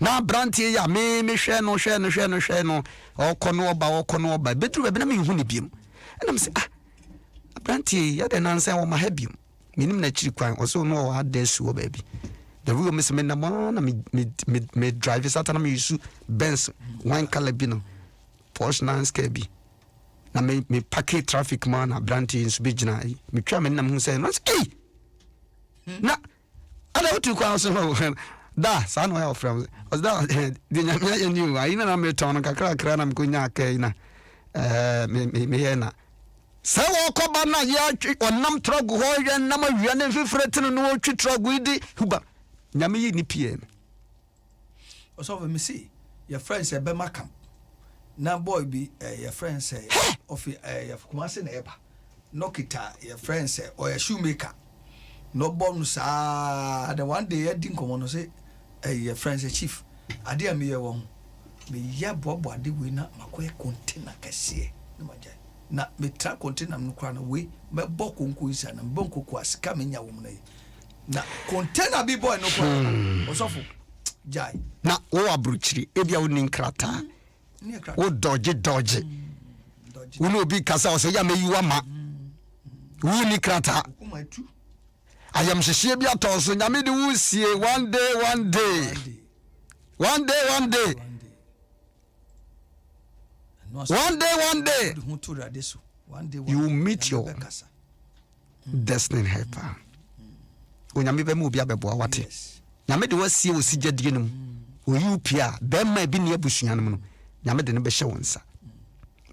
na brantie ya me hwe no okono oba betru be na me hu ne biem na me say brantie ya de nansa wo ma ha biem minim na chiri kwan oso no wa adesu wo baabi the real miss me na me drive satana me use Benz one color bi no Porsche 9 bi na me packet traffic man na brantie nso be gina me twa me nam hu say no na ada otu kwa so da san wa from was that the nyamia you knew I na me ton kakra na me kunya kai na me na se wo ko ba na ya onam trogu ho ye na ma wi na fifretin no twi trogu idi huba nyame yi ni pie also me see your friends e be makam na boy be your friends say of your kumase na eba nokita your friends say or your shoemaker no bonus the one day I didn't come on say your friends a chief ade am ye won me ya bobo ade we na makoye container kese na maja na me tra container no kra na we me boko nko isa na bonko ko asika me nya wo na container bi boy no kwa osofo jai na wo abruchiri ebia wo ninkrata wo dodge wo no bi kasa o se ya me yiwa ma wo ninkrata I am shishie bi atoso nyame de wusie one day you will meet your destiny helper onyame be mu bi abebo awate nyame de wasie osijadie num oyi pia be ma bi ne abusua num no nyame de ne be hye wonsa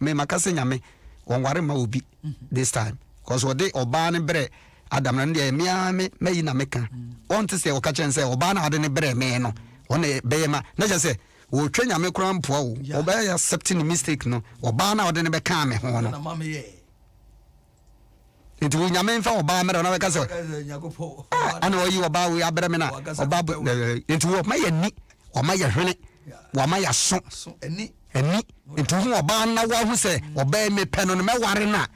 me makase nyame wonware ma obi this time cause wode oba ne bre Adam na ndie me yi na meka on te se o ka chen se oba na ade ne bre me no on be ma na je se wo twanya me kura mpo wo oba ya accepting mistake no oba na ade ne be ka me ho no na mama ye nti wo nyame mfa oba me na be ka se ana oyi oba wo ya bre me na oba nti wo ma ye ni o ma ye hwene wo ma ya so eni nti wo oba na wo hu se oba me pe no me ware na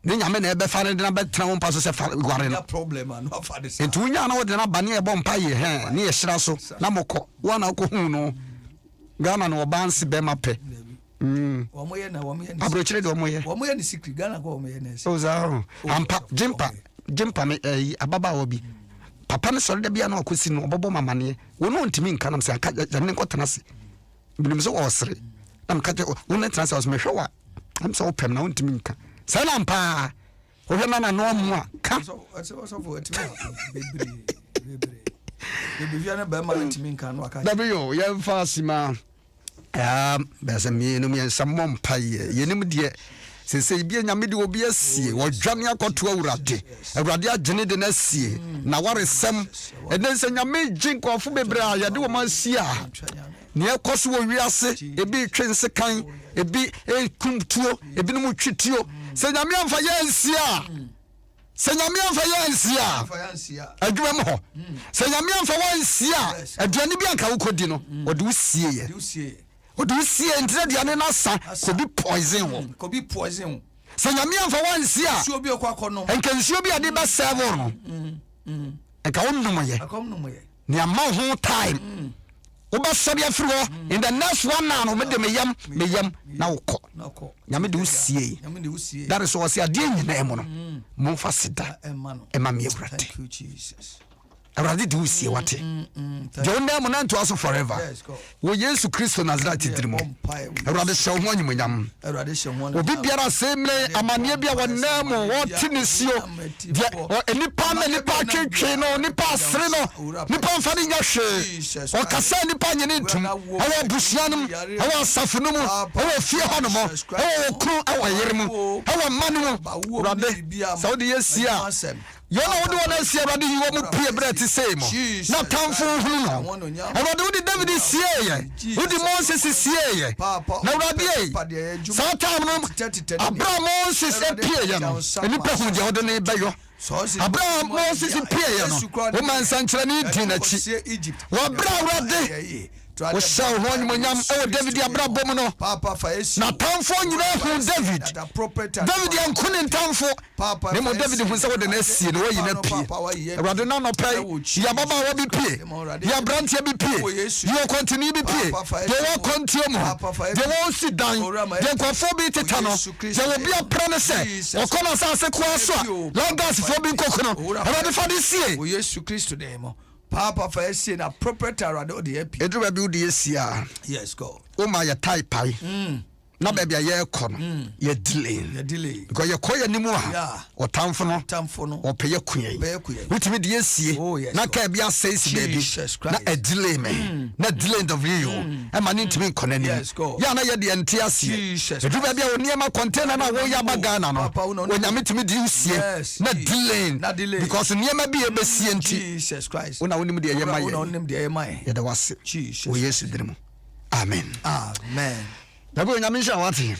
ne nyame na ebe fare na betra won paso se gware no problem no afade sa entu nya na wo de na bane e bom paye he ne ye hira so na mokọ wo na ko hu no Ghana no banse be mape wo mo ye na abrochire de wo mo ye ni secret Ghana ko wo mo ye na so za ampa jimpa me ababa wo bi papa ne sori de bia na akosi no obobo mamane wo no ntimi nka na se aka ne nkotena se binim so wo sere na mka wo ne transfer was me hwa am so pem na ntimi nka Salampa ohena na no mu a ka so for etimi bebre via na ba ma etimi nka no aka w ye fasima besa mi no mi samom paye yenim de sese bia nyame de obi asie wodwane akoto awurade agene de na asie na waresem enense nyame jinkofo bebre a yade wo ma asie a ne ekoso wo wiase ebi twense kan ebi kumtuo ebi no mu twitio se nyame amfa yansia adwuma mo ho se nyame amfa wansia aduane bi anka wokodi no ode usie ntre diane na sa kobi poison se nyame amfa wansia nsuo bi okwa no enka nsuo bi ade ba serve no enka wonnom ye ne ama ho time Oba sabia fro in the next one now me de meyam na wokọ nyame de usie that is what say ade nyina emo no mo fa sida ema me ewrate thank you Jesus awrade de usie wate de wona mo na nto aso forever wo Yesu Kristo Nazareth dirimo awrade hye ho anyunyam obi biara semle amane bia wona mo wote ne sio de enipa me nipa twetwe no nipa sere no nipa mfa ne nya hwe o kasa nipa nyene ntum awo busuanum awo safunum awo fie honom awo kru awo yeremu awo manu awrade saudi yesia Yona wodi wona sie Awurade yi wo mu pie breti sei mo na tamfo hu no Awurade wodi David sie ye wodi Moses sie ye na Awurade sa tam no Abraham Moses pie ye no eni pe hu je wodi ne beyo Abraham Moses pie no wo man sanchira ni dinachi wo Abraham wo shaw ho nyam e David abrabom no na tamfo nyina hu David yankune ntamfo ne mo David hu se wo de na sie no wo yina pie Awurade na no pai ya baba wo bi pie ya brantie bi pie you continue bi pie they will continue mo they will sit down they go for bi teta no they will be a promise o kono sa se kwa so longas for bi kokono Awurade fa de sie o Yesu Kristo de mo Papa for say na proprietor ade o de happy edru bi o de sia yes God o ma ya tai pai na baby ye kɔ no ye delay because ye kɔ ye nimu a o tamfo no o peye kuyen wutimi de yesie na ka bia says baby na a delay me na delay of you e ma ni ntimi kɔ nani ya na ye de ente asie edu baby a oni ma container na wo ya baga na no o nyame timi de usie na delay because niema bi e besie nti Jesus Christ una wonim de ye ma ye una wonim de ye ma ye de wase o Yesu dirimu amen Dago nyame sha wati.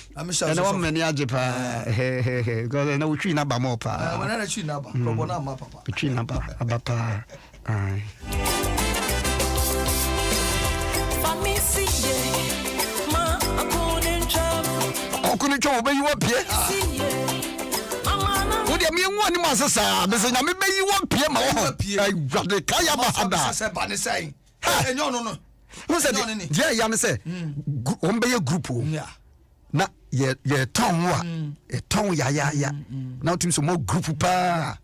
Na wa mani age pa. Because na utwi na ba mo pa. Wana na twi na ba. Probo na ma papa. Utwi na ba abapa. Ai. Famisi ma akuni twa obeyi wo pie. Wo de me nwa ni masesa, be se nyame beyi wo pie ma wo. Ai gwade kaya ba hada. Se ba ne sai. Enyo no. Who said yeah ya me say on be group na ye ton wa e ton ya na utim so mo group pa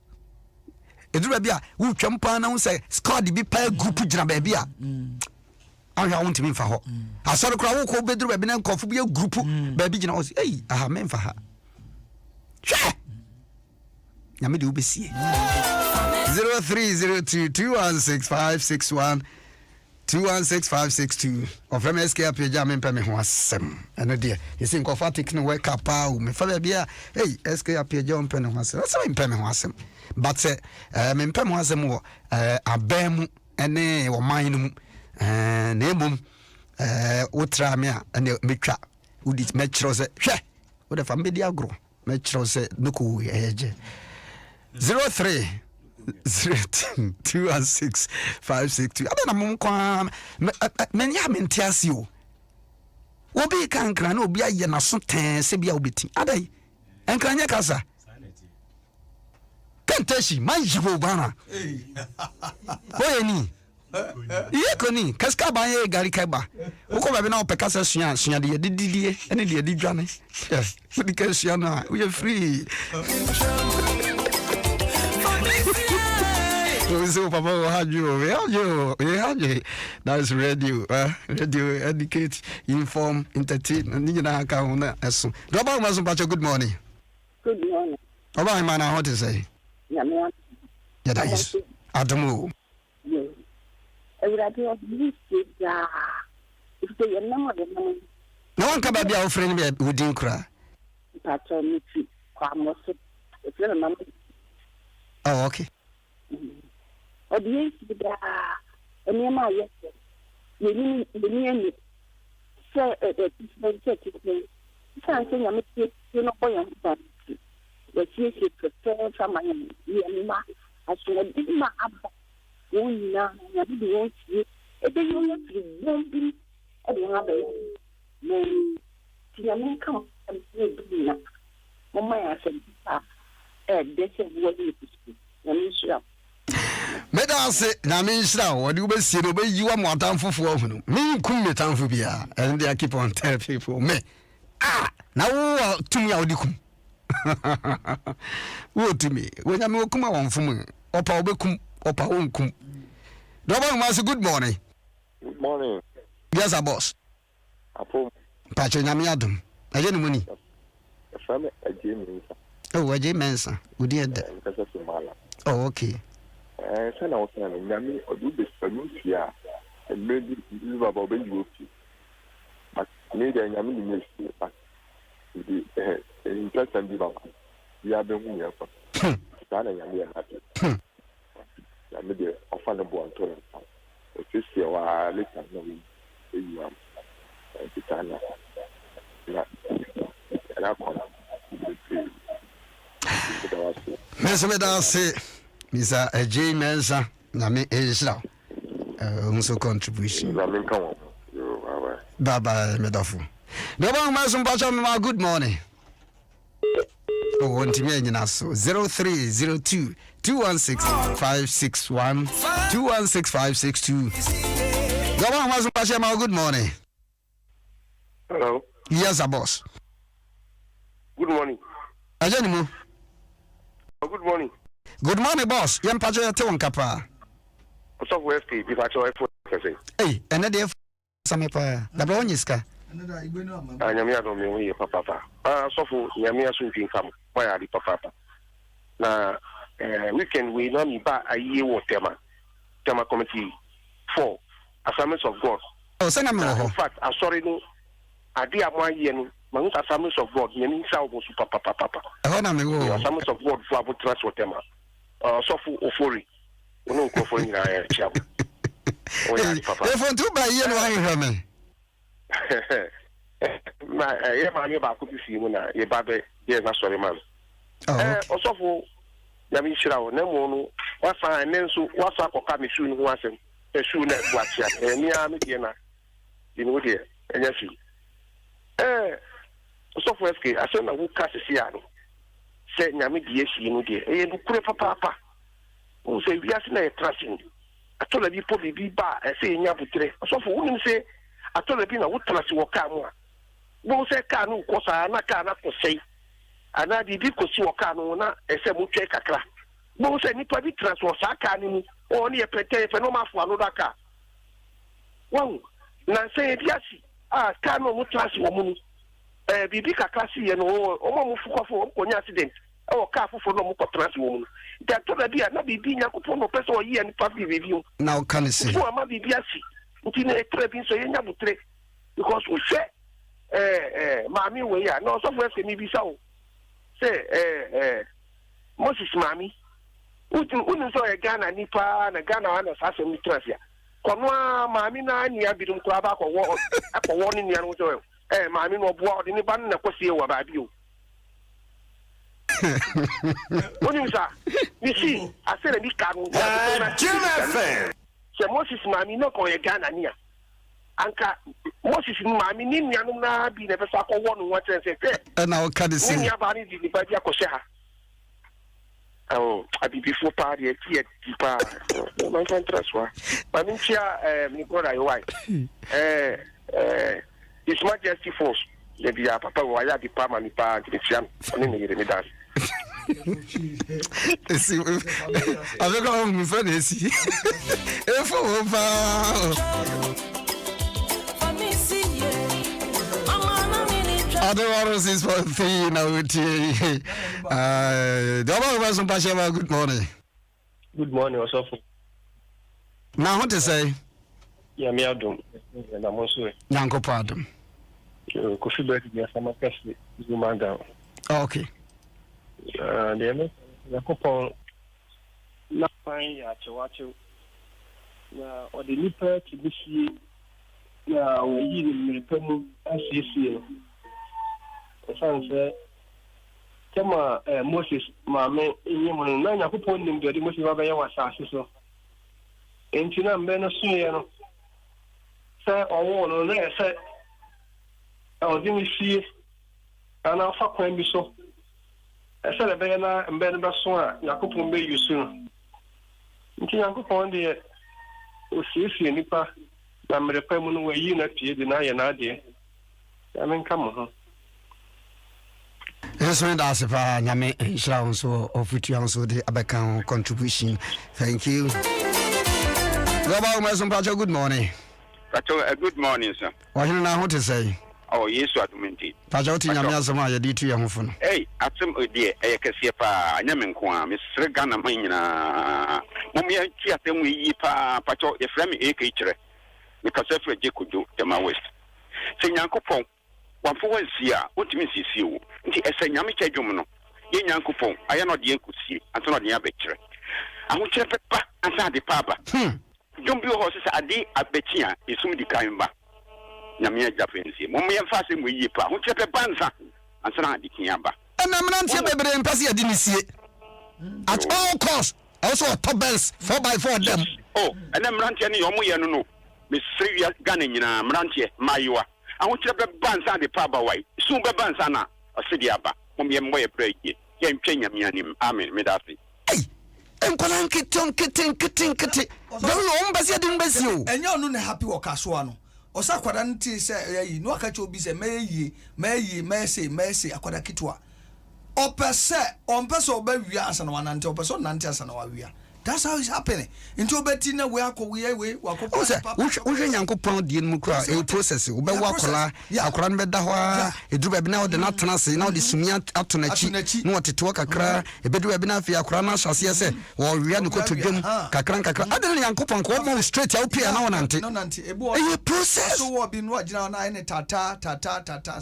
edura bia wo twam pa na wo say squad bi pa group gina ba bia ahwa won timi fa ho asori kra wo ko bedura ba na nkofo bi group ba bi gina wo say ei aha men fa ha hwe nyame de wo besie 0302216561 216562 of S.K Appiagyei me peme ho asem eno de yesi nkofatic no wake up a me fa bia hey S.K Appiagyei on peme ho asem so me peme ho asem but me peme ho asem wo abam ene wo man no mu na emum utra me a ene metwa udi me kyerɛ sɛ hwɛ wo de fa me di agro me kyerɛ sɛ nuko eje 0302165662 adana mum kwa meni ya mentiasi o obi kankra na obi aye na so ten se bia obeti adai enkranya kasa kantashi manjibo bana oyeni iye koni kaska ba ye gari kaiba uko ba bi na opekasa sua de dididie ene de didwane yes udi ka sua na we free so papa radio that's radio educate inform entertain ni na ka ho na eso doba ma so pacho good morning oba ma na what to say ya that is Adom radio this ya if they no de no one ka ba bia ofre ni be wudin kra pacho mi ti kwa mo so if you remember oh okay Odiye sida enema yese yeni se se sanse nyame tie no boya mpa we tie prepare fama yema aso di ma aba wonna ya bi won tie ebe yo yo tri bombi e de ha ba no tiame kam e bi na mama ya se pa de se wo di nyame shira medase na me nhira wo de obesie no be yiwa mo atamfofo ahunu me nkum metamfo bia and they keep on telling people me na wo tumi ya odikum wo tumi wo nya me okuma wonfom opa obekum opa wonkum doba ma say good morning yes boss apo pacho nya me Adom aje no muni fami aje mensa aje mensa udi eda oh okay sana wasana nyame odube sanusia maybe you about ben you but maybe nyame ni mesi but the interesting di baba ya be hu ya fa sana nyame ya happy nyame de ofa no bo antoro o sisi wa leta no we you am sana na ko Yes, me da say Mr. J Mensa na me Israel unso contribution. Na me come. Bye bye medafu. The one man some pacha me good morning. Oh, want me nyina so 0302 216 561 216 562. The one man some pacha me good morning. Hello. Yes, boss. Good morning. Ajanimu. Good morning. Good morning, boss. Yam pacha ya te won kapa. What's up with SK? If I try for say. Hey, and dey some pa. Da bra onyiska. Another Igbo ama. Nyame adom me we papa. So for nyame aso fin kam. Why are the papa? Na weekend we na me ba aye wo tema committee 4 Assemblies of God. Oh, say na me ho. In fact, I sorry no ade amanye no ma Assemblies of God nyame nsa wo so papa. Ho na me wo. Assemblies of God for about transport tema. So for ofori. Ono ko for nyina ya chiawo. Oh yeah, papa. If on 2 by year no I me. Ma ye ma me ba ko bi fi mu na ye ba be ye na sorry man. Osofo ya mi shira wo na mo no wasa ne nso wasa koka me shu no ho asem. E shu na bu atia. Mi a me die na. Di no die enya fi. Osofo SK asem na wo ka sisi ya no. Se nyame die shi no die. E no kure papa. O se wiase na e tracing. Atola bi po bi ba e se nya butre. Osofo wonim se atola bi na wo tracing wo ka mu a. Wo se ka no ko sa na ka na ko sei. Ana bibi kosi waka no na ese mu twe kakra bo se nipa bi transfer saka ni mu o ne pete fe no mafo ano daka won na se biasi ka no mu transfer wo mu bibi kakra si ye no o mo mu fukofo o nya accident o ka fofo no mu ko transfer wo mu da to da bia na bibi nya ko no pese o ye nipa bibi o na o kan si o ma bibi asi nti na etre bi so ye nya butre because o hwe maami we ya no so for se mi bi sa o Moses Mami, wouldn't so a Ghana nipa and a Ghana and a Sassam Tracia. Conwa, Mammy, Nani, Abidum Club or warning the other. Mammy, no board in the band, of course, you about you. What is that? You see, I said a big canoe. So Moses Mami, no call a Ghana near. Anka Moses Mami, Nimian, na be never saw one what and say, and our Cadisi. Nimian Bani did the Badia Kosha. Oh, I be before party at Tipa. My contrast one. But in Chia, Nicola, white. His Majesty Force. Maybe a papa, why are the Parma, Nipa, the Chiam, and then he does. I'm not going to finish. Adom 106.3 na uti. Doba some passion. Good morning. Good morning, Osofo. Now what to say? Yeah, me Adom. Na monso. Nyanko Adom. Kofi bed ya sama kasi zumanda. Okay. The Yakopon na fine ya chewacho. Na odi nipa tibisi na oyi ni mepemu asisi. Osanse kama Moses maame enyimo na Yakopon nim de Moses baba ya wasase so. Enti na mbe no suye no. Say owo no na say odi mi sie ana fa kwan bi so. Ese le be na mbe no be so a Yakopon be yusu no. Nti Yakopon de osiesie nipa na mrepa mu no wayi na pie de na ye na ade. Ya men ka mo ho. Yes, when that's a nyame insurance so of which you also the abacount contribution. Thank you. Good morning. Good morning, sir. What you know how to say? Oh, yes, what you mean. Pajoti Yamazama, you did to your phone. Hey, at some idea, I can see a pa, Yamanqua, Miss Regana Mina. Mumia, Chiatem, we Pacho, a Fleming Acre, because every day could do the West. Say, Yankopon, one for 1 year, what means is you. As a Yamicha Jumano, Yankopon, I am not the Yankusi, and not the Abbatre. I will check Papa and the Papa. Don't be horses a day at Betia, is soon the Kaimba. Yamia Japanese, Mummy and Fasim with Yipa, who check a banza, and Sana the Kiamba. And I'm not here, baby, and Passia didn't see it. at all costs. Also tobels 4x4 them. Oh, and then Mrantia ni omo ye no. Me serious Ghana nyina Mrantia Mayiwa. I want you to be bansa de paba wai. Soon be bansa na osidiaba. Mom ye moye pray ye. Ye ntwenya me anim. Amen. Me dafi. Hey. Enkola nkete. Very ombasi adin basi o. Enyo no ne happy work aso no. Osa kwada nti se yi no aka che obi se meye akwada kitwa. Opese oba wia asa na wanante opese nante asa na wia. That's how it's happening. Into obeti na we akọ we wakọ. Wo Nyankopon die mu kra e process wo be wakola akora no be da ho a eduru ba bi na wo de na tena se na wo de sumia ato na chi na wo tetewo kakra e be duru ba bi na afia akora na asase se wo wia no kotodwam kakra adene Nyankopon ko mo straight out pia na wo nante no nante e bo e process so wo bi no agina na ne tata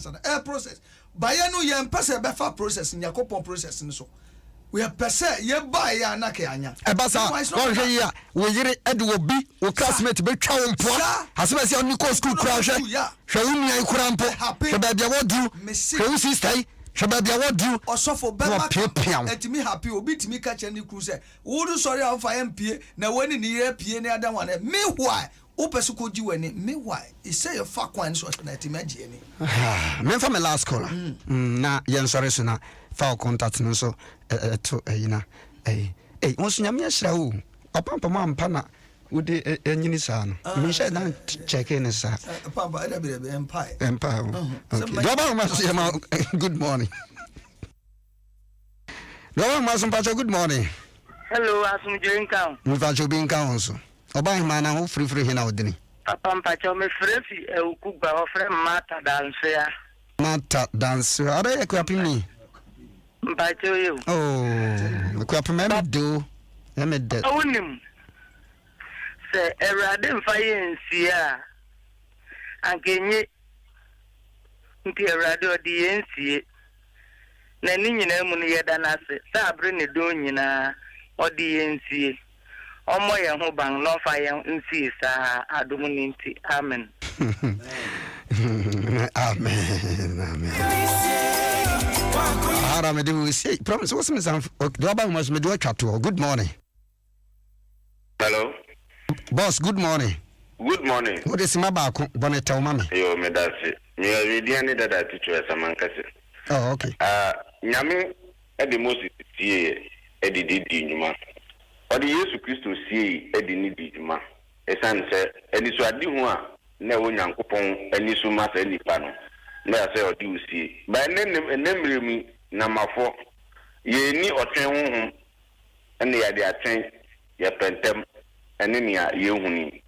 so e process ba ye no ye mpese be fa process Nyankopon process ni so we are pese ye buy ya na ke anya e ba sa wo hwe ya wo yire ede wo bi wo classmate be twa wo mpo asema se oni ko school kra hwe wo nua ikura mpo hwe ba bia wo du hwe wo sister hwe ba bia wo du osofo be ma etimi happy obi timi ka che ni kru se wo du sorry am fa mpie na wani ni ye pie ni adam wane me why o pese ko ji wani me why e say your fa kwan so na etimi agi ni me fa me last call na yen sorry so na fa contact no so to yina wonso nyame ahira wo opampa mo ampa na wode enyini saa no me sha na check in saa papa eda be empire okay baba ma good morning baba ma so good morning hello asum jinkan mu fa jo bin kan so oba hima na ho free hina odini papa mpacho me frefi ukugba o frem mata dance ara ya kwa pimi mpacho yo kwa pimi me do me de awunim se erade mfa yensia ankenye nti erade odi yensie na ni nyina mu ne yeda na se sa abre ne do nyina odi yensie omo ye ho ban no fa ye nsie sa adom ninti amen amen ara me do say promise what's me san do ba mo me do twato good morning hello boss good morning what is my back boneta mama yo me dasi me ready ni dada ticho samankase oh okay nyame e de Moses tie e di nyuma odi Yesu Kristo sie e di ni di nyuma esan se eni so adi hu a na wo Nyankopon eni so ma se nipa no na se odi usie ba enemre mi na mafo ye ni otwen hu ene ya de atwen ye pentem ene ni a ye huni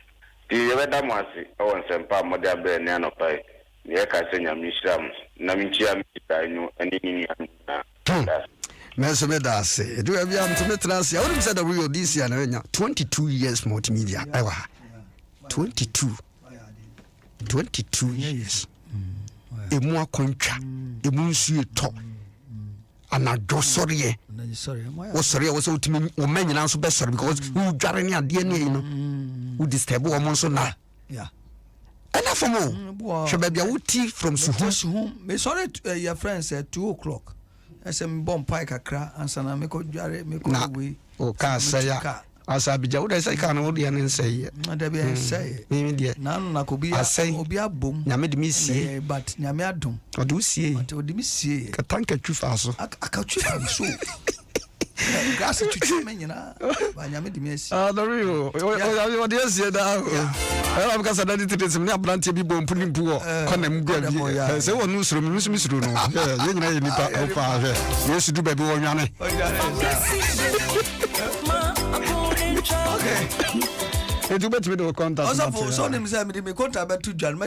ti ye beda mo ase o nsempa mo de abre ne anopai ye ka se nyame shram na minchia mi ta nyu ene ni na Meso me da se do e am to me trans ya won say the real this year na 22 years multimedia ewa 22 years emu akontwa emu nsu eto anadwo soriye wo soriye wo so utimi wo manyina nso be sori because wo dware ne ade ne yi no wo disturb wo mo nso na ena fomo so bia wo ti from suhu me sorry your friends at 2:00 SM bomb pie kakra ansana me ko dware me ko we o ka saya asa bija wo dey say ka no dey ne say da be say me dey na no na ko bi obi abom nyame de mi sie but nyame adom o do sie o de mi sie ka tanka twifa so aka twifa so gas twifa me nyina ba nyame de mi sie the real o dey sie da o because that it is me abrantie bi bom puni mpu ko na mgu abi say wo no suro mi suro no ye nyina ye nipa o fa he Yesu du ba bi wo nwane okay do bet me do contact also so nim say me contact be to John ma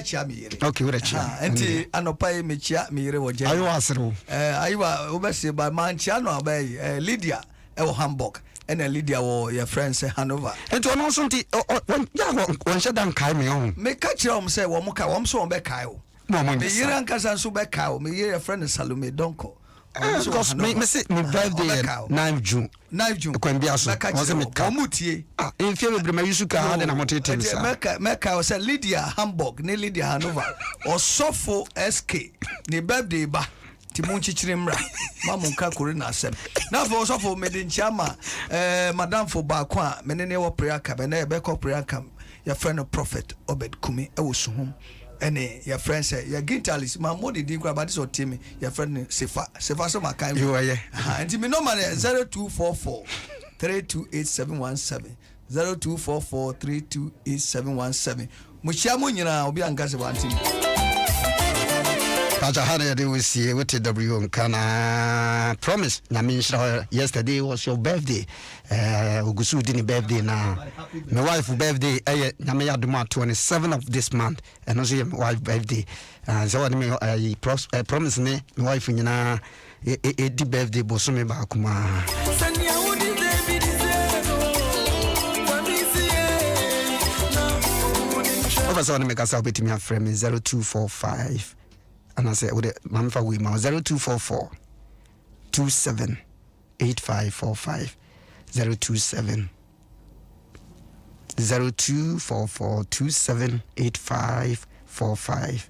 chia me yire okay we chia enti anopai me chia me yire wo je ayo asero ayiwa wo be se ba man chia no abai Lydia e wo Hamburg and Lydia wo your friends Hanover enti ono so nti ya won shedan kai me on me ka chia om say wo mo ka wo so on be kai o me yire ankasa so be kai o me yire friend Salome Donko because me say me birthday 9 June kwambia so was me ka mutie in fear we ma yusu ka hade na motete nsa meka o say Lydia Hamburg ne Lydia Hanover or Sofo SK ne birthday ba ti mo nchichire mra ma mo nka kore na asem na for so for medinchama madam for ba kwa menene wo prayer camp na be ko prayer camp your friend prophet Obed Kumi e wo suhum ene your friend say your guitarist ma mo di kwa ba this o timi your friend sefa so makan you are here and me number 0244 328717 0244 328717 muchia mo nyina obi anka se wanti Pacha Hana, they will see what W can promise. I mean, yesterday was your birthday. Ugusu didn't birthday now. My wife's birthday, Adom 27th of this month, and also my wife's birthday. So I promise me, my wife, you know, the birthday, Bosumi Bakuma. Over so, I make us out with me a friend 0245. And I said, with the Mamfa Wima 0244 27 8545 027 0244 27 8545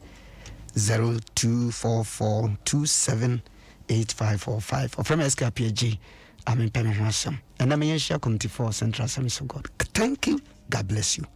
0244 27 8545 or from S.K Appiagyei. I'm in Penhasam and I'm in Share Committee for Central Assembly of God. Thank you. God bless you.